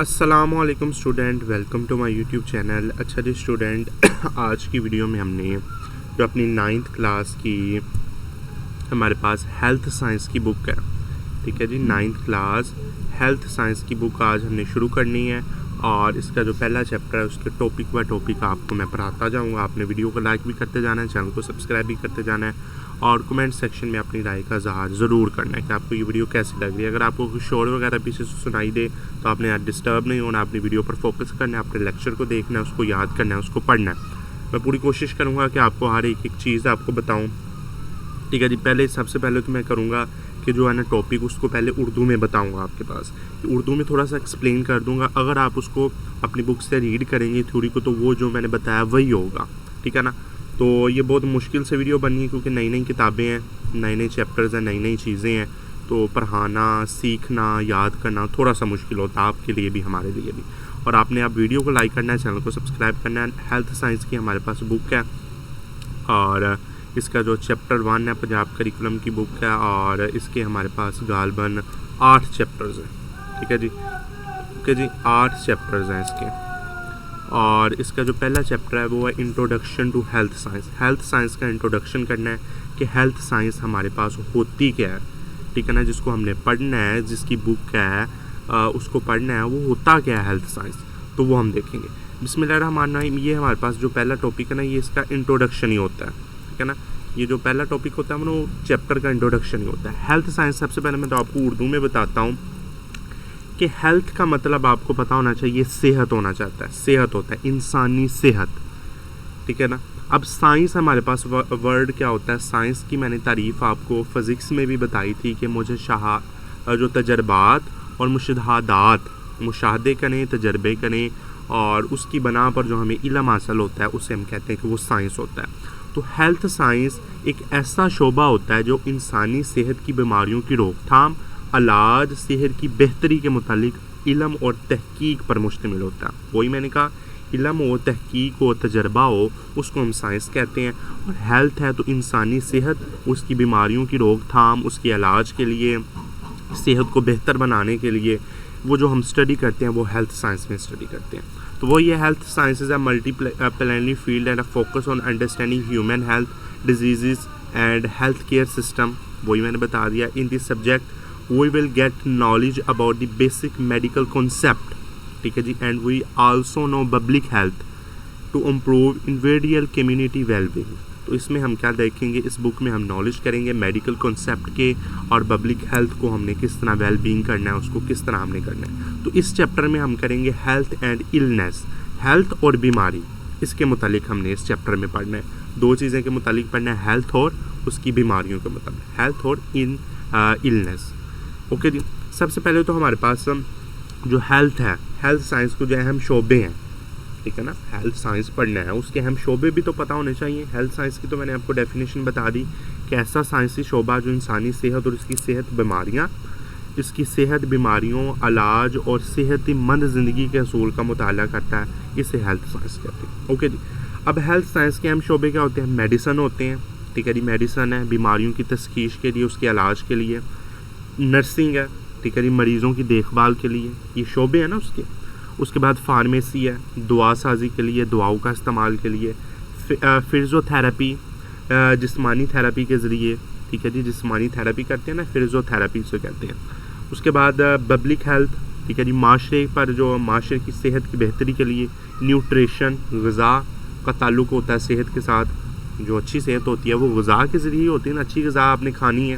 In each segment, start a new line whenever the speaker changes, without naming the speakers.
السلام علیکم student, welcome to my YouTube channel. اچھا جی اسٹوڈنٹ، آج کی ویڈیو میں ہم نے جو اپنی 9th کلاس کی ہمارے پاس ہیلتھ سائنس کی بک ہے، ٹھیک ہے جی، 9th کلاس ہیلتھ سائنس کی بک آج ہم نے شروع کرنی ہے، اور اس کا جو پہلا چیپٹر ہے اس کے ٹاپک بائی ٹاپک آپ کو میں پڑھاتا جاؤں گا۔ آپ نے ویڈیو کو لائک بھی کرتے جانا ہے، چینل کو سبسکرائب بھی کرتے جانا ہے، اور کمنٹ سیکشن میں اپنی رائے کا اظہار ضرور کرنا ہے کہ آپ کو یہ ویڈیو کیسی لگ رہی ہے۔ اگر آپ کو کوئی شور وغیرہ پیچھے سے سنائی دے تو آپ نے ڈسٹرب نہیں ہونا، اپنی ویڈیو پر فوکس کرنا ہے، اپنے لیکچر کو دیکھنا ہے، اس کو یاد کرنا ہے، اس کو پڑھنا ہے۔ میں پوری کوشش کروں گا کہ آپ کو ہر ایک چیز آپ کو بتاؤں، ٹھیک ہے جی۔ سب سے پہلے تو میں کروں گا کہ جو ہے نا ٹاپک اس کو پہلے اردو میں بتاؤں گا آپ کے پاس، اردو میں تھوڑا سا ایکسپلین کر دوں گا۔ اگر آپ اس کو اپنی بک سے ریڈ کریں گے تھیوری کو تو وہ جو میں نے بتایا وہی ہوگا، ٹھیک ہے نا۔ تو یہ بہت مشکل سے ویڈیو بنی ہے کیونکہ نئی نئی کتابیں ہیں، نئے چیپٹرز ہیں، نئی چیزیں ہیں، تو پڑھانا، سیکھنا، یاد کرنا تھوڑا سا مشکل ہوتا ہے آپ کے لیے بھی، ہمارے لیے بھی۔ اور آپ نے ویڈیو کو لائک کرنا ہے، چینل کو سبسکرائب کرنا ہے۔ ہیلتھ سائنس کی ہمارے پاس بک ہے، اور اس کا جو چیپٹر 1 ہے پنجاب کریکولم کی بک ہے، اور اس کے ہمارے پاس غالباً 8 چیپٹرز ہیں، ٹھیک ہے جی، اوکے جی، 8 چیپٹرز ہیں اس کے۔ اور اس کا جو پہلا چیپٹر ہے وہ ہے introduction to health science. Health science کا انٹروڈکشن کرنا ہے کہ ہیلتھ سائنس ہمارے پاس ہوتی کیا ہے، ٹھیک ہے نا، جس کو ہم نے پڑھنا ہے، جس کی بک ہے اس کو پڑھنا ہے، وہ ہوتا کیا ہے ہیلتھ سائنس، تو وہ ہم دیکھیں گے۔ بسم اللہ الرحمن الرحیم۔ یہ ہمارے پاس جو پہلا ٹاپک ہے نا، یہ اس کا انٹروڈکشن ہی ہوتا ہے، ٹھیک ہے نا۔ یہ جو پہلا ٹاپک ہوتا ہے وہ چیپٹر کا انٹروڈکشن ہی ہوتا ہے۔ ہیلتھ سائنس سب سے پہلے میں تو آپ کو اردو میں بتاتا ہوں کہ ہیلتھ کا مطلب آپ کو پتہ ہونا چاہیے، صحت ہونا چاہتا ہے، صحت ہوتا ہے انسانی صحت، ٹھیک ہے نا۔ اب سائنس ہمارے پاس ورڈ کیا ہوتا ہے، سائنس کی میں نے تعریف آپ کو فزکس میں بھی بتائی تھی کہ مجھے جو تجربات اور مشاہدے کریں، تجربے کریں، اور اس کی بنا پر جو ہمیں علم حاصل ہوتا ہے اسے ہم کہتے ہیں کہ وہ سائنس ہوتا ہے۔ تو ہیلتھ سائنس ایک ایسا شعبہ ہوتا ہے جو انسانی صحت کی بیماریوں کی روک تھام، علاج، صحت کی بہتری کے متعلق علم اور تحقیق پر مشتمل ہوتا ہے۔ وہی میں نے کہا، علم ہو، تحقیق ہو، تجربہ ہو، اس کو ہم سائنس کہتے ہیں۔ اور ہیلتھ ہے تو انسانی صحت، اس کی بیماریوں کی روک تھام، اس کے علاج کے لیے، صحت کو بہتر بنانے کے لیے وہ جو ہم اسٹڈی کرتے ہیں وہ ہیلتھ سائنس میں اسٹڈی کرتے ہیں۔ تو وہ یہ ہیلتھ سائنسز ہے multidisciplinary field and focus on understanding human health, diseases and health care system. وہی میں نے بتا دیا۔ ان دس subject we will get knowledge about the basic medical concept, ٹھیک ہے جی، and we also know public health to improve individual community well-being۔ تو اس میں ہم کیا دیکھیں گے، اس بک میں ہم نالج کریں گے میڈیکل کنسیپٹ کے، اور پبلک ہیلتھ کو ہم نے کس طرح ویل بینگ کرنا ہے، اس کو کس طرح ہم نے کرنا ہے۔ تو اس چیپٹر میں ہم کریں گے ہیلتھ اینڈ النیس، ہیلتھ اور بیماری، اس کے متعلق ہم نے اس چیپٹر میں پڑھنا ہے۔ دو چیزیں کے متعلق پڑھنا ہے، ہیلتھ اور اس کی بیماریوں کے متعلق، ہیلتھ اور النیس، اوکے جی۔ سب سے پہلے تو ہمارے پاس جو ہیلتھ ہے، ہیلتھ سائنس کو جو اہم شعبے ہیں، ٹھیک ہے نا، ہیلتھ سائنس پڑھنا ہے، اس کے اہم شعبے بھی تو پتہ ہونے چاہیے۔ ہیلتھ سائنس کی تو میں نے آپ کو ڈیفینیشن بتا دی کہ ایسا سائنسی شعبہ جو انسانی صحت اور اس کی صحت بیماریاں، اس کی صحت، بیماریوں، علاج اور صحت مند زندگی کے اصول کا مطالعہ کرتا ہے، اسے ہیلتھ سائنس کہتے ہیں، اوکے جی۔ اب ہیلتھ سائنس کے اہم شعبے کیا ہوتے ہیں، میڈیسن ہوتے ہیں، ٹھیک ہے جی، میڈیسن ہے بیماریوں کی تشخیص کے لیے، اس کے علاج کے لیے۔ نرسنگ ہے، ٹھیک ہے جی، مریضوں کی دیکھ بھال کے لیے، یہ شعبے ہیں نا اس کے۔ اس کے بعد فارمیسی ہے، دوا سازی کے لیے، دواؤں کا استعمال کے لیے۔ فزیو تھراپی، جسمانی تھراپی کے ذریعے، ٹھیک ہے جی، جسمانی تھراپی کرتے ہیں نا، فزیو تھراپی سے کہتے ہیں۔ اس کے بعد پبلک ہیلتھ، ٹھیک ہے جی، معاشرے پر جو معاشرے کی صحت کی بہتری کے لیے نیوٹریشن، غذا کا تعلق ہوتا ہے صحت کے ساتھ۔ جو اچھی صحت ہوتی ہے وہ غذا کے ذریعے ہوتی ہے نا، اچھی غذا آپ نے کھانی ہے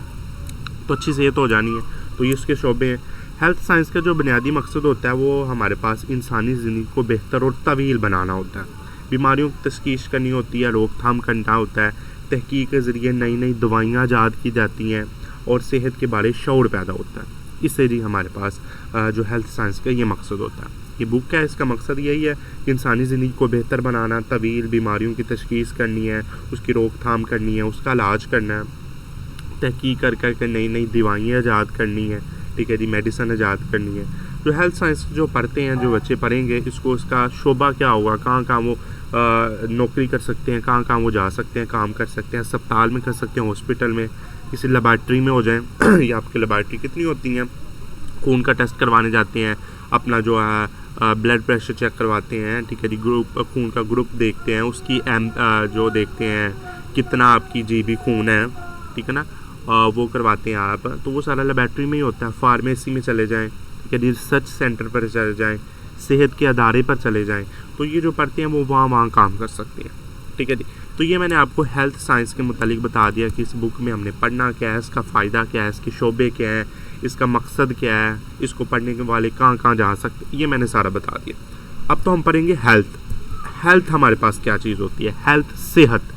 تو اچھی صحت ہو جانی ہے، تو یہ اس کے شعبے ہیں۔ ہیلتھ سائنس کا جو بنیادی مقصد ہوتا ہے وہ ہمارے پاس انسانی زندگی کو بہتر اور طویل بنانا ہوتا ہے، بیماریوں کی تشخیص کرنی ہوتی ہے، روک تھام کرنا ہوتا ہے، تحقیق کے ذریعے نئی دوائیاں ایجاد کی جاتی ہیں، اور صحت کے بارے شعور پیدا ہوتا ہے۔ اس سے جی ہمارے پاس جو ہیلتھ سائنس کا یہ مقصد ہوتا ہے۔ یہ بک کا اس کا مقصد یہی ہے کہ انسانی زندگی کو بہتر بنانا، طویل بیماریوں کی تشخیص کرنی ہے، اس کی روک تھام کرنی ہے، اس کا علاج کرنا ہے، تحقیق کر کے نئی دوائیاں ایجاد کرنی ہے، ٹھیک ہے جی، میڈیسن ایجاد کرنی ہے۔ جو ہیلتھ سائنس جو پڑھتے ہیں، جو بچے پڑھیں گے، اس کو اس کا شعبہ کیا ہوگا، کہاں وہ نوکری کر سکتے ہیں، کہاں وہ جا سکتے ہیں، کام کر سکتے ہیں، اسپتال میں کر سکتے ہیں، ہاسپٹل میں، کسی لیبارٹری میں ہو جائیں یا آپ کی لیبارٹری کتنی ہوتی ہیں خون کا ٹیسٹ کروانے جاتے ہیں، اپنا جو ہے بلڈ پریشر چیک کرواتے ہیں، ٹھیک ہے جی، خون کا گروپ دیکھتے ہیں، اس کی جو دیکھتے ہیں کتنا آپ کی جی بی خون ہے، ٹھیک ہے نا، وہ کرواتے ہیں آپ. تو وہ سارا لیبارٹری میں ہی ہوتا ہے. فارمیسی میں چلے جائیں، ٹھیک ہے جی، ریسرچ سینٹر پر چلے جائیں، صحت کے ادارے پر چلے جائیں، تو یہ جو پڑھتے ہیں وہ وہاں کام کر سکتے ہیں، ٹھیک ہے جی. تو یہ میں نے آپ کو ہیلتھ سائنس کے متعلق بتا دیا کہ اس بک میں ہم نے پڑھنا کیا ہے، اس کا فائدہ کیا ہے، اس کے شعبے کیا ہیں، اس کا مقصد کیا ہے، اس کو پڑھنے کے والے کہاں جا سکتے ہیں، یہ میں نے سارا بتا دیا. اب تو ہم پڑھیں گے ہیلتھ. ہیلتھ ہمارے پاس کیا چیز ہوتی ہے؟ ہیلتھ صحت،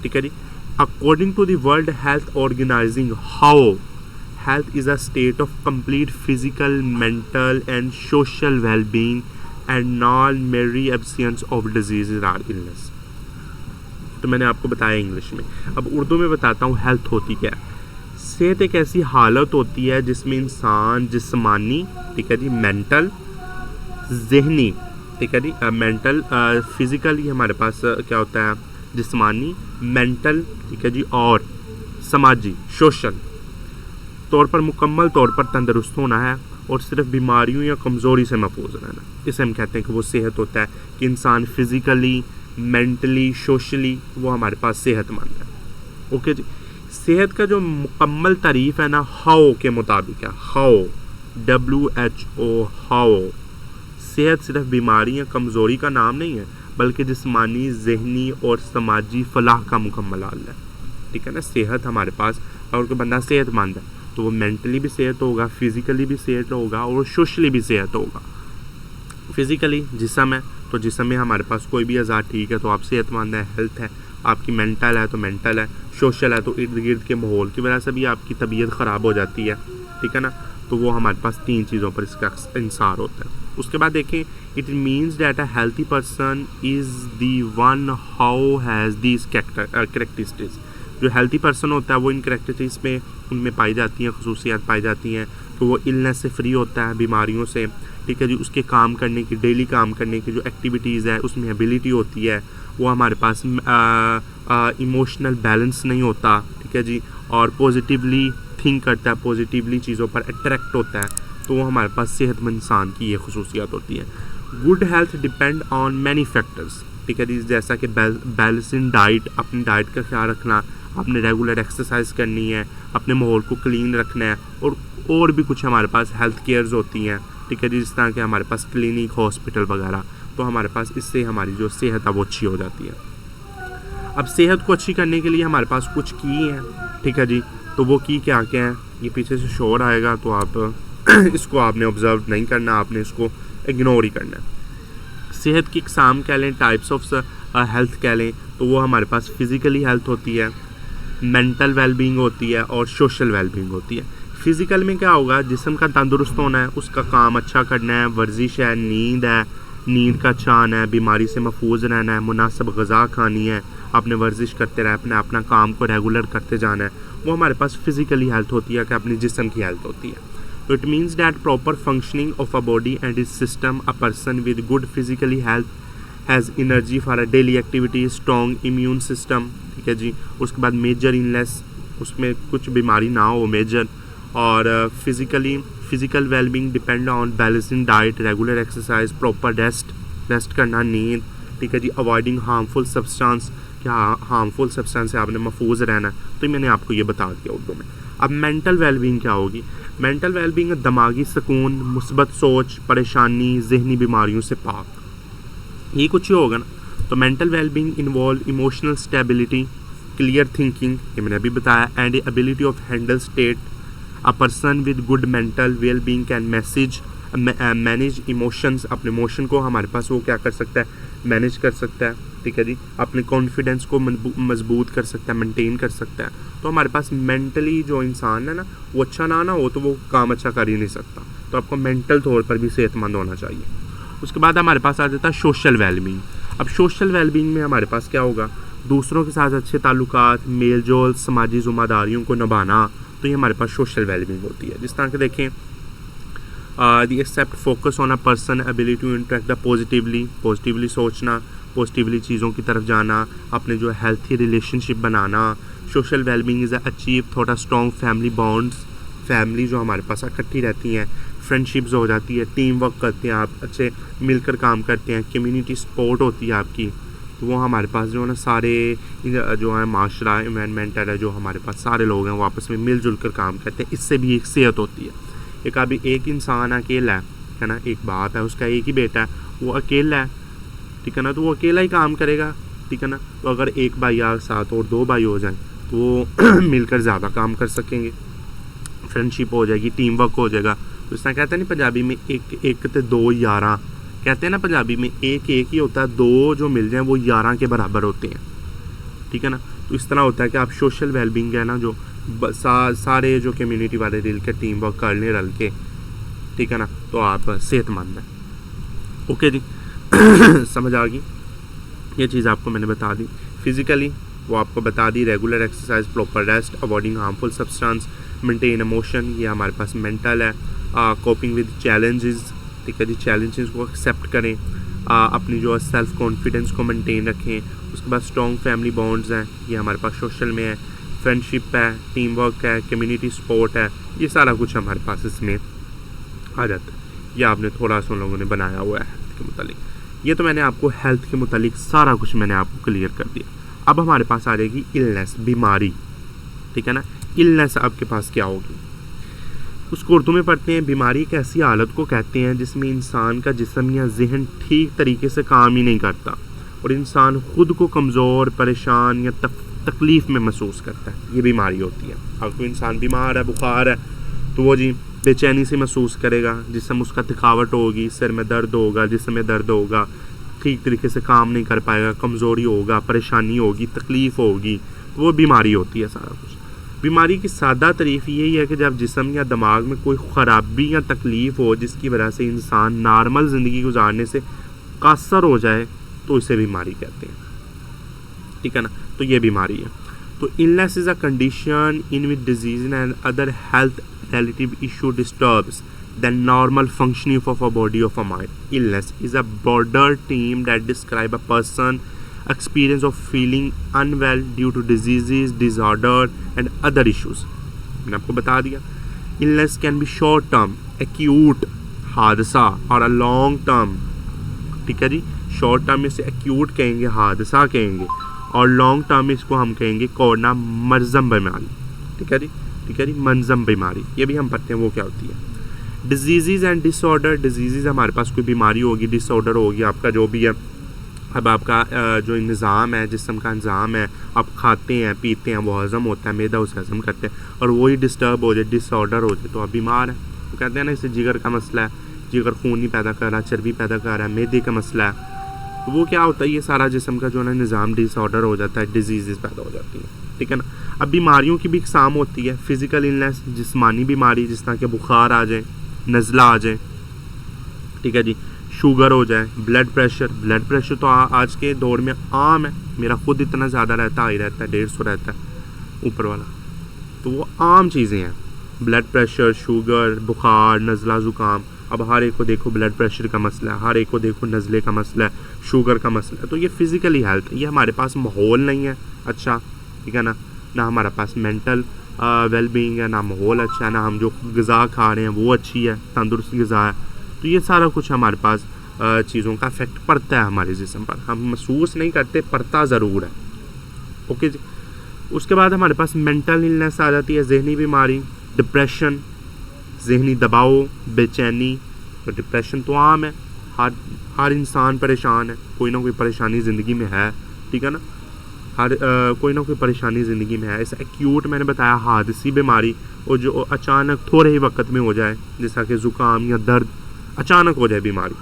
ٹھیک ہے جی. According to the world health organizing how health is a state of complete physical, mental and social well-being and non-merely absence of diseases or illness. تو میں نے آپ کو بتایا انگلش میں. اب اردو میں بتاتا ہوں ہیلتھ ہوتی کیا ہے. صحت ایک ایسی حالت ہوتی ہے جس میں انسان جسمانی، ٹھیک ہے جی، مینٹل، ذہنی، ٹھیک ہے جی، مینٹل فزیکلی ہمارے پاس کیا ہوتا ہے، جسمانی، مینٹل، ٹھیک ہے جی، اور سماجی، سوشل طور پر مکمل طور پر تندرست ہونا ہے اور صرف بیماریوں یا کمزوری سے محفوظ رہنا. اسے ہم کہتے ہیں کہ وہ صحت ہوتا ہے کہ انسان فزیکلی، مینٹلی، سوشلی وہ ہمارے پاس صحت مند ہے. اوکے جی. صحت کا جو مکمل تعریف ہے نا، ہاؤ کے مطابق ہے. How, WHO، how. صحت صرف بیماری یا کمزوری کا نام نہیں ہے بلکہ جسمانی، ذہنی اور سماجی فلاح کا مکمل حال ہے. ٹھیک ہے نا. صحت ہمارے پاس، اگر کوئی بندہ صحت مند ہے تو وہ مینٹلی بھی صحت ہوگا، فزیکلی بھی صحت ہوگا اور سوشلی بھی صحت ہوگا. فزیکلی جسم ہے تو جسم میں ہمارے پاس کوئی بھی اعضاء ٹھیک ہے تو آپ صحت مند ہے، ہیلتھ ہے. آپ کی مینٹل ہے تو مینٹل ہے، سوشل ہے تو ارد گرد کے ماحول کی وجہ سے بھی آپ کی طبیعت خراب ہو جاتی ہے. ٹھیک ہے نا. تو وہ ہمارے پاس 3 چیزوں پر اس کا انحصار ہوتا ہے. اس کے بعد دیکھیں، it means that a healthy person is the one how has these characteristics. جو ہیلتھی پرسن ہوتا ہے وہ ان کریکٹرسٹکس میں ان میں پائی جاتی ہیں، خصوصیات پائی جاتی ہیں. تو وہ النس سے فری ہوتا ہے، بیماریوں سے. ٹھیک ہے جی. اس کے کام کرنے کی، ڈیلی کام کرنے کی جو ایکٹیویٹیز ہے اس میں ایبیلٹی ہوتی ہے. وہ ہمارے پاس ایموشنل بیلنس نہیں ہوتا. ٹھیک ہے جی. اور پازیٹیولی تھنک کرتا ہے، پازیٹیولی چیزوں پر اٹریکٹ ہوتا ہے. تو وہ ہمارے پاس صحت مند انسان کی یہ خصوصیات ہوتی ہیں. Good health depend on many factors. ٹھیک ہے جی. جیسا کہ بیلنسنگ ڈائٹ، اپنی ڈائٹ کا خیال رکھنا، آپ نے ریگولر ایکسرسائز کرنی ہے، اپنے ماحول کو کلین رکھنا ہے، اور بھی کچھ ہمارے پاس ہیلتھ کیئرز ہوتی ہیں. ٹھیک ہے جی. جس طرح کہ ہمارے پاس کلینک، ہاسپٹل وغیرہ. تو ہمارے پاس اس سے ہماری جو صحت ہے وہ اچھی ہو جاتی ہے. اب صحت کو اچھی کرنے کے لیے ہمارے پاس کچھ کی ہیں. ٹھیک ہے جی. تو وہ کی کیا ہیں؟ یہ پیچھے سے شور آئے گا تو آپ اس کو آپ نے آبزرو نہیں کرنا، آپ نے اس کو اگنور ہی کرنا ہے. صحت کی اقسام کہہ لیں، ٹائپس آف ہیلتھ کہہ لیں، تو وہ ہمارے پاس فزیکلی ہیلتھ ہوتی ہے، مینٹل ویل بینگ ہوتی ہے اور سوشل ویل بینگ ہوتی ہے. فزیکل میں کیا ہوگا؟ جسم کا تندرست ہونا ہے، اس کا کام اچھا کرنا ہے، ورزش ہے، نیند کا اچھا آنا ہے، بیماری سے محفوظ رہنا ہے، مناسب غذا کھانی ہے، اپنے ورزش کرتے رہنا، اپنا کام کو ریگولر کرتے جانا ہے. وہ ہمارے پاس فزیکلی ہیلتھ ہوتی ہے کہ اپنے جسم کی ہیلتھ ہوتی ہے. تو it means that proper functioning of a body and its system. A person with good physically health has energy for a daily activities, strong immune system. ٹھیک ہے جی. اس کے بعد میجر انلیس، اس میں کچھ بیماری نہ ہو، میجر. اور physical well being depend on balancing diet, regular exercise, proper rest کرنا، نیند. ٹھیک ہے جی. اوائڈنگ ہارمفل سبسٹانس، کیا ہارمفل سبسٹانس سے آپ نے محفوظ رہنا ہے. تو میں نے آپ کو یہ بتا دیا اردو میں. اب مینٹل ویل بینگ کیا ہوگی؟ مینٹل ویل بینگ دماغی سکون، مثبت سوچ، پریشانی، ذہنی بیماریوں سے پاک. یہ کچھ ہی ہوگا نا. تو mental well being involve emotional stability, clear thinking, یہ میں نے ابھی بتایا، and ability of handle state. A person with good mental well being can manage emotions. اپنے ایموشن کو ہمارے پاس وہ کیا کر سکتا ہے؟ مینیج کر سکتا ہے. ٹھیک ہے جی. اپنے کانفیڈنس کو مضبوط کر سکتا ہے، مینٹین کر سکتا ہے. تو ہمارے پاس مینٹلی جو انسان ہے نا، وہ اچھا نہ ہو تو وہ کام اچھا کر ہی نہیں سکتا. تو آپ کو مینٹل طور پر بھی صحت مند ہونا چاہیے. اس کے بعد ہمارے پاس آ جاتا ہے سوشل ویل بینگ. اب سوشل ویل بینگ میں ہمارے پاس کیا ہوگا؟ دوسروں کے ساتھ اچھے تعلقات، میل جول، سماجی ذمہ داریوں کو نبھانا. تو یہ ہمارے پاس سوشل ویل بینگ ہوتی ہے. جس طرح کہ دیکھیں، the except focus on a person ability to interact positively سوچنا، پازیٹیولی چیزوں کی طرف جانا، اپنے جو ہیلتھی ریلیشن شپ بنانا. Social well being is achieve تھوڑا اسٹرانگ فیملی بانڈس. فیملی جو ہمارے پاس اکٹھی رہتی ہیں، فرینڈشپز ہو جاتی ہے، ٹیم ورک کرتے ہیں آپ، اچھے مل کر کام کرتے ہیں، کمیونٹی سپورٹ ہوتی ہے آپ کی، تو وہ ہمارے پاس جو ہے نا سارے جو ہے معاشرہ انوائرمنٹل ہے، جو ہمارے پاس سارے لوگ ہیں وہ آپس میں مل جل کر کام کرتے ہیں، اس سے بھی ایک صحت ہوتی ہے۔ ایک ابھی ایک انسان اکیلا ہے نا، ایک باپ ہے، اس کا ایک ہی بیٹا ہے، وہ اکیلا ہے، ٹھیک ہے نا، تو وہ اکیلا ہی کام کرے گا، ٹھیک ہے نا، تو اگر ایک بھائی آ ساتھ اور 2 بھائی ہو جائیں تو وہ مل کر زیادہ کام کر سکیں گے، فرینڈشپ ہو جائے گی، ٹیم ورک ہو جائے گا۔ اس طرح کہتے ہیں نا پنجابی میں ایک تے 2 11، کہتے ہیں نا پنجابی میں ایک ہی ہوتا ہے، 2 جو مل جائیں وہ 11 کے برابر ہوتے ہیں، ٹھیک ہے نا۔ تو اس طرح ہوتا ہے کہ آپ سوشل ویل بینگ ہے نا، جو سارے جو کمیونٹی والے مل کے ٹیم ورک کر لیں رل کے، ٹھیک ہے نا، تو آپ صحت مند ہیں۔ اوکے جی، سمجھ آ گئی، یہ چیز آپ کو میں نے بتا دی۔ فزیکلی وہ آپ کو بتا دی، regular exercise, proper rest, avoiding harmful substance, maintain emotion, یہ ہمارے پاس مینٹل ہے، کوپنگ ود چیلنجز، ٹھیک ہے جی، چیلنجز کو ایکسیپٹ کریں، اپنی جو سیلف کانفیڈنس کو مینٹین رکھیں۔ اس کے بعد اسٹرانگ فیملی بانڈز ہیں، یہ ہمارے پاس سوشل میں ہے، فرینڈشپ ہے، ٹیم ورک ہے، کمیونٹی سپورٹ ہے، یہ سارا کچھ ہمارے پاس اس میں آ جاتا ہے۔ یہ آپ نے تھوڑا سا لوگوں نے بنایا ہوا ہے ہیلتھ کے متعلق۔ یہ تو میں نے آپ کو ہیلتھ کے متعلق سارا کچھ میں نے آپ کو کلیئر کر دیا۔ اب ہمارے پاس آ جائے گی النیس، بیماری، ٹھیک ہے نا۔ النیس آپ کے پاس کیا ہوگی، اس کو اردو میں پڑھتے ہیں۔ بیماری ایک ایسی حالت کو کہتے ہیں جس میں انسان کا جسم یا ذہن ٹھیک طریقے سے کام ہی نہیں کرتا اور انسان خود کو کمزور، پریشان یا تکلیف میں محسوس کرتا ہے، یہ بیماری ہوتی ہے۔ اگر کوئی انسان بیمار ہے، بخار ہے، تو وہ جی بے چینی سے محسوس کرے گا، جسم اس کا تھکاوٹ ہوگی، سر میں درد ہوگا، جسم میں درد ہوگا، ٹھیک طریقے سے کام نہیں کر پائے گا، کمزوری ہوگا، پریشانی ہوگی، تکلیف ہوگی، تو وہ بیماری ہوتی ہے سارا کچھ۔ بیماری کی سادہ تعریف یہی ہے کہ جب جسم یا دماغ میں کوئی خرابی یا تکلیف ہو جس کی وجہ سے انسان نارمل زندگی گزارنے سے قاصر ہو جائے تو اسے بیماری کہتے ہیں، ٹھیک ہے نا، تو یہ بیماری ہے۔ تو illness is a condition in which disease and other health relative issue disturbs the normal functioning of a body or a mind. Illness is a broader term that describe a person experience of feeling unwell due to diseases, disorder and other issues. میں نے آپ کو بتا دیا illness can be short term, acute حادثہ اور a long term، ٹھیک ہے جی، شارٹ ٹرم میں سے acute کہیں گے، حادثہ کہیں گے، اور لانگ ٹرم میں اس کو ہم کہیں گے کورونا مرزم بیماری، ٹھیک ہے جی، ٹھیک ہے جی، منظم بیماری، یہ بھی ہم پڑھتے ہیں وہ کیا ہوتی ہے۔ Diseases and disorder, diseases ہمارے پاس کوئی بیماری ہوگی، ڈس آرڈر ہوگی آپ کا جو بھی ہے، اب آپ کا جو نظام ہے، جسم کا نظام ہے، آپ کھاتے ہیں پیتے ہیں، وہ ہضم ہوتا ہے، معدہ اسے ہضم کرتے ہیں، اور وہی ڈسٹرب ہو جائے، ڈس آرڈر ہو جائے تو آپ بیمار ہیں۔ وہ کہتے ہیں نا اسے جگر کا مسئلہ ہے، جگر خون نہیں پیدا کر رہا، چربی پیدا کر رہا ہے، معدے کا مسئلہ ہے، تو وہ کیا ہوتا ہے، یہ سارا جسم کا جو ہے نا نظام ڈس آرڈر ہو جاتا ہے، ڈیزیزز پیدا ہو جاتی ہیں، ٹھیک ہے نا۔ اب بیماریوں کی بھی اقسام ہوتی ہے، فزیکل النیس، جسمانی بیماری جس طرح کہ بخار آ جائے، نزلہ آ جائے، ٹھیک ہے جی، شوگر ہو جائے، بلڈ پریشر تو آج کے دور میں عام ہے، میرا خود اتنا زیادہ رہتا، ہائی رہتا ہے، 150 رہتا ہے اوپر والا، تو وہ عام چیزیں ہیں، بلڈ پریشر، شوگر، بخار، نزلہ، زکام۔ اب ہر ایک کو دیکھو بلڈ پریشر کا مسئلہ ہے، ہر ایک کو دیکھو نزلے کا مسئلہ ہے، شوگر کا مسئلہ ہے، تو یہ فزیکلی ہیلتھ، یہ ہمارے پاس ماحول نہیں ہے اچھا، ٹھیک ہے نا، نہ ہمارے پاس مینٹل ویل بینگ ہے، نہ ماحول اچھا ہے، نہ ہم جو غذا کھا رہے ہیں وہ اچھی ہے، تندرست غذا ہے، تو یہ سارا کچھ ہمارے پاس چیزوں کا افیکٹ پڑتا ہے ہمارے جسم پر، ہم محسوس نہیں کرتے، پڑتا ضرور ہے۔ اوکے جی، اس کے بعد ہمارے پاس مینٹل النیس آ جاتی ہے، ذہنی بیماری، ڈپریشن، ذہنی دباؤ، بے چینی، اور ڈپریشن تو عام ہے، ہر انسان پریشان ہے، کوئی نہ کوئی پریشانی زندگی میں ہے، ٹھیک ہے نا، کوئی نہ کوئی پریشانی زندگی میں ہے۔ ایسا ایکیوٹ میں نے بتایا حادثی بیماری، اور جو اچانک تھوڑے ہی وقت میں ہو جائے، جیسا کہ زکام یا درد، اچانک ہو جائے بیماری،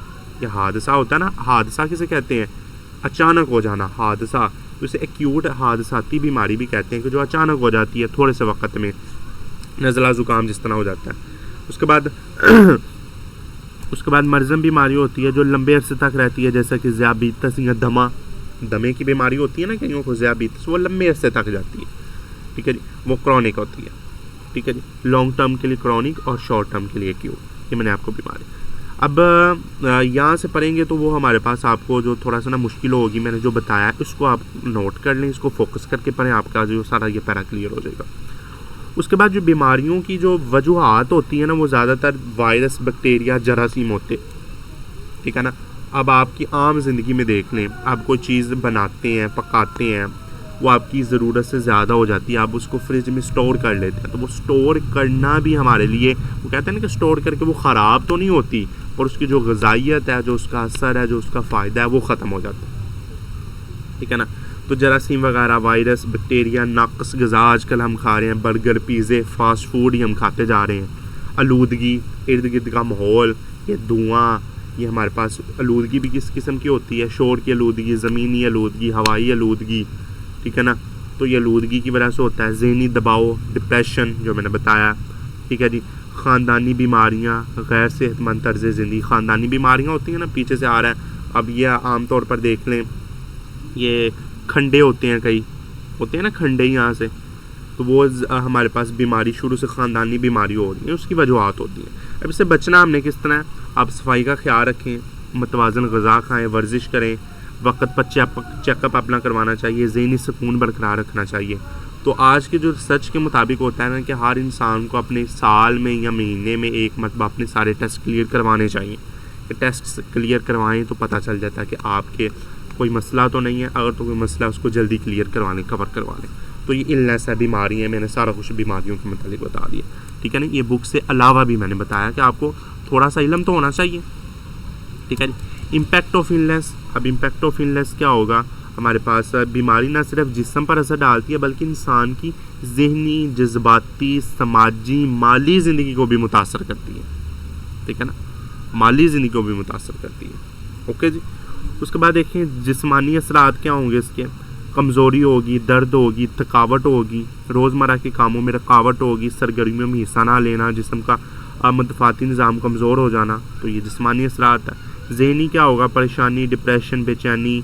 یہ حادثہ ہوتا ہے نا، حادثہ کسے کہتے ہیں، اچانک ہو جانا حادثہ، تو اسے ایکیوٹ حادثاتی بیماری بھی کہتے ہیں کہ جو اچانک ہو جاتی ہے تھوڑے سے وقت میں، نزلہ زکام جس طرح ہو جاتا ہے۔ اس کے بعد مرزم بیماری ہوتی ہے جو لمبے عرصے تک رہتی ہے، جیسا کہ ذیابیطس یا دمے کی بیماری ہوتی ہے نا کئیوں کو، ذیابیطس، وہ لمبے عرصے تک جاتی ہے، ٹھیک ہے جی، وہ کرونک ہوتی ہے، ٹھیک ہے جی، لانگ ٹرم کے لیے کرونک اور شارٹ ٹرم کے لیے ایکیوٹ، یہ میں نے آپ کو بیماری۔ اب یہاں سے پڑھیں گے تو وہ ہمارے پاس آپ کو جو تھوڑا سا نا مشکل ہوگی، میں نے جو بتایا اس کو آپ نوٹ کر لیں، اس کو فوکس کر کے پڑھیں، آپ کا جو سارا یہ پیرا کلیئر ہو جائے گا۔ اس کے بعد جو بیماریوں کی جو وجوہات ہوتی ہیں نا وہ زیادہ تر وائرس، بیکٹیریا، جراثیم ہوتے، ٹھیک ہے نا. اب آپ کی عام زندگی میں دیکھ لیں، آپ کوئی چیز بناتے ہیں، پکاتے ہیں، وہ آپ کی ضرورت سے زیادہ ہو جاتی ہے، آپ اس کو فریج میں سٹور کر لیتے ہیں، تو وہ سٹور کرنا بھی ہمارے لیے، وہ کہتے ہیں نا کہ سٹور کر کے وہ خراب تو نہیں ہوتی، اور اس کی جو غذائیت ہے، جو اس کا اثر ہے، جو اس کا فائدہ ہے، وہ ختم ہو جاتا ہے، ٹھیک ہے نا. تو جراثیم وغیرہ، وائرس، بیکٹیریا، ناقص غذا آج کل ہم کھا رہے ہیں، برگر، پیزے، فاسٹ فوڈ ہی ہم کھاتے جا رہے ہیں. آلودگی، ارد گرد کا ماحول، یہ دھواں، یہ ہمارے پاس آلودگی بھی کس قسم کی ہوتی ہے، شور کی آلودگی، زمینی آلودگی، ہوائی آلودگی، ٹھیک ہے نا. تو یہ آلودگی کی وجہ سے ہوتا ہے. ذہنی دباؤ، ڈپریشن جو میں نے بتایا، ٹھیک ہے جی. خاندانی بیماریاں، غیر صحت مند طرز زندگی. خاندانی بیماریاں ہوتی ہیں نا، پیچھے سے آ رہا ہے. اب یہ عام طور پر دیکھ لیں، یہ کھنڈے ہوتے ہیں، کئی ہوتے ہیں نا کھنڈے یہاں سے، تو وہ ہمارے پاس بیماری شروع سے خاندانی بیماری ہو رہی ہے، اس کی وجوہات ہوتی ہیں. اب اس سے بچنا ہم نے کس طرح ہے؟ آپ صفائی کا خیال رکھیں، متوازن غذا کھائیں، ورزش کریں، وقت پر چیک اپ اپنا کروانا چاہیے، ذہنی سکون برقرار رکھنا چاہیے. تو آج کے جو ریسرچ کے مطابق ہوتا ہے نا کہ ہر انسان کو اپنے سال میں یا مہینے میں ایک مرتبہ اپنے سارے ٹیسٹ کلیئر کروانے چاہیے. کہ ٹیسٹ کلیئر کروائیں تو پتہ چل جاتا ہے کہ آپ کے کوئی مسئلہ تو نہیں ہے، اگر تو کوئی مسئلہ اس کو جلدی کلیئر کروا لیں، کور کروا لیں. تو یہ النس ہے، بیماری ہے. میں نے سارا کچھ بیماریوں کے متعلق بتا دیا، ٹھیک ہے نا. یہ بک سے علاوہ بھی میں نے بتایا کہ آپ کو تھوڑا سا علم تو ہونا چاہیے، ٹھیک ہے جی. Impact of illness. اب امپیکٹ آف النس کیا ہوگا؟ ہمارے پاس بیماری نہ صرف جسم پر اثر ڈالتی ہے بلکہ انسان کی ذہنی، جذباتی، سماجی، مالی زندگی کو بھی متاثر کرتی ہے، ٹھیک ہے نا. مالی زندگی کو بھی متاثر کرتی ہے. اوکے جی. اس کے بعد دیکھیں جسمانی اثرات کیا ہوں گے اس کے. کمزوری ہوگی، درد ہوگی، تھکاوٹ ہوگی، روزمرہ کے کاموں میں رکاوٹ ہوگی، سرگرمیوں میں حصہ نہ لینا، جسم کا مدافعتی نظام کمزور ہو جانا. تو یہ جسمانی اثرات ہے. ذہنی کیا ہوگا؟ پریشانی، ڈپریشن، بے چینی،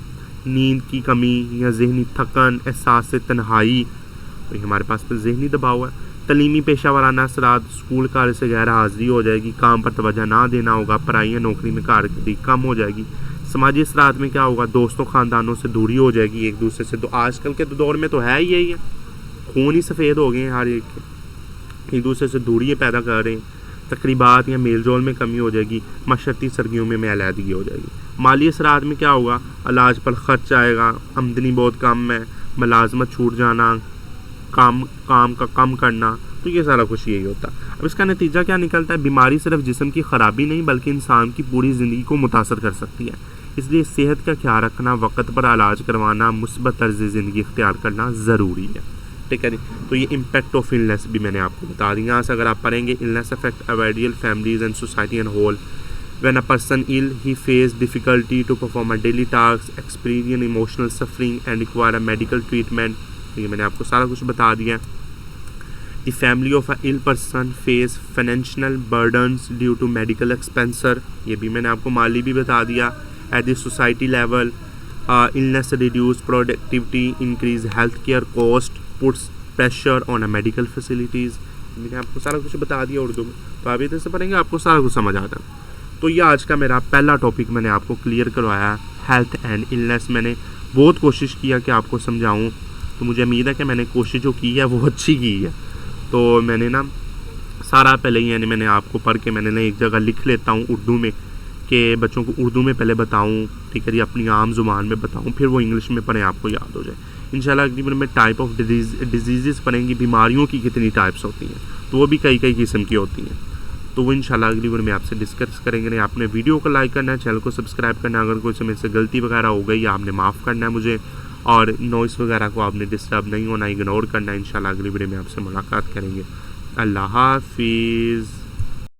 نیند کی کمی یا ذہنی تھکن، احساس تنہائی. تو یہ ہمارے پاس ذہنی دباؤ ہے. تعلیمی پیشہ ورانہ اثرات. اسکول کار سے غیر حاضری ہو جائے گی، کام پر توجہ نہ دینا ہوگا، پڑھائی یا نوکری میں کارکردگی کم ہو جائے گی. سماجی اثرات میں کیا ہوگا؟ دوستوں، خاندانوں سے دوری ہو جائے گی، ایک دوسرے سے. آج کل کے دور میں تو ہے ہی یہی ہے، خون ہی سفید ہو گئے ہیں ہر ایک دوسرے سے دوری پیدا کر رہے ہیں. تقریبات یا میل جول میں کمی ہو جائے گی، معاشرتی سرگرمیوں میں علیحدگی ہو جائے گی. مالی اثرات میں کیا ہوگا؟ علاج پر خرچ آئے گا، آمدنی بہت کم ہے، ملازمت چھوٹ جانا، کام کا کم کرنا. تو یہ سارا کچھ یہی ہوتا ہے. اب اس کا نتیجہ کیا نکلتا ہے؟ بیماری صرف جسم کی خرابی نہیں بلکہ انسان کی پوری زندگی کو متاثر کر سکتی ہے. اس لیے صحت کا خیال رکھنا، وقت پر علاج کروانا، مثبت طرز زندگی اختیار کرنا ضروری ہے، ٹھیک ہے جی. تو یہ امپیکٹ آف النس بھی میں نے آپ کو بتا دی. یہاں سے اگر آپ پڑھیں گے، illness affect individual, families and society and whole. When a person ill, he face difficulty to perform a daily tasks, experience emotional suffering and require a medical treatment. یہ میں نے آپ کو سارا کچھ بتا دیا. The family of a ill person face financial burdens due to medical expenses. یہ بھی میں نے آپ کو مالی بھی بتا دیا. At the society level, illness reduce productivity, increase healthcare cost, puts pressure on a medical facilities. میں نے آپ کو سارا کچھ بتا دیا اردو میں. تو آپ ادھر سے پڑھیں گے آپ کو سارا کچھ سمجھ آتا ہے. تو یہ آج کا میرا پہلا ٹاپک میں نے آپ کو کلیئر کروایا، ہیلتھ اینڈ النس. میں نے بہت کوشش کیا کہ آپ کو سمجھاؤں، تو مجھے امید ہے کہ میں نے کوشش جو کی ہے وہ اچھی کی ہے. تو میں نے نا سارا پہلے ہی میں نے آپ کو پڑھ کے میں نے ایک جگہ لکھ لیتا ہوں اردو میں کہ بچوں کو اردو میں پہلے بتاؤں، ٹھیک ہے جی، اپنی عام زبان میں بتاؤں، پھر وہ انگلش میں پڑھیں، آپ کو یاد ہو جائے. انشاءاللہ اگلی ویڈیو میں ٹائپ آف ڈیزیزز پڑھیں گی، بیماریوں کی کتنی ٹائپس ہوتی ہیں، تو وہ بھی کئی قسم کی ہوتی ہیں. تو وہ انشاءاللہ اگلی ویڈیو میں آپ سے ڈسکس کریں گے. آپ نے ویڈیو کو لائک کرنا ہے، چینل کو سبسکرائب کرنا ہے. اگر کوئی سمے سے غلطی وغیرہ ہو گئی آپ نے معاف کرنا ہے مجھے، اور نوائس وغیرہ کو آپ نے ڈسٹرب نہیں ہونا، اگنور کرنا ہے. انشاءاللہ اگلی ویڈیو میں آپ سے ملاقات کریں گے. اللہ حافظ.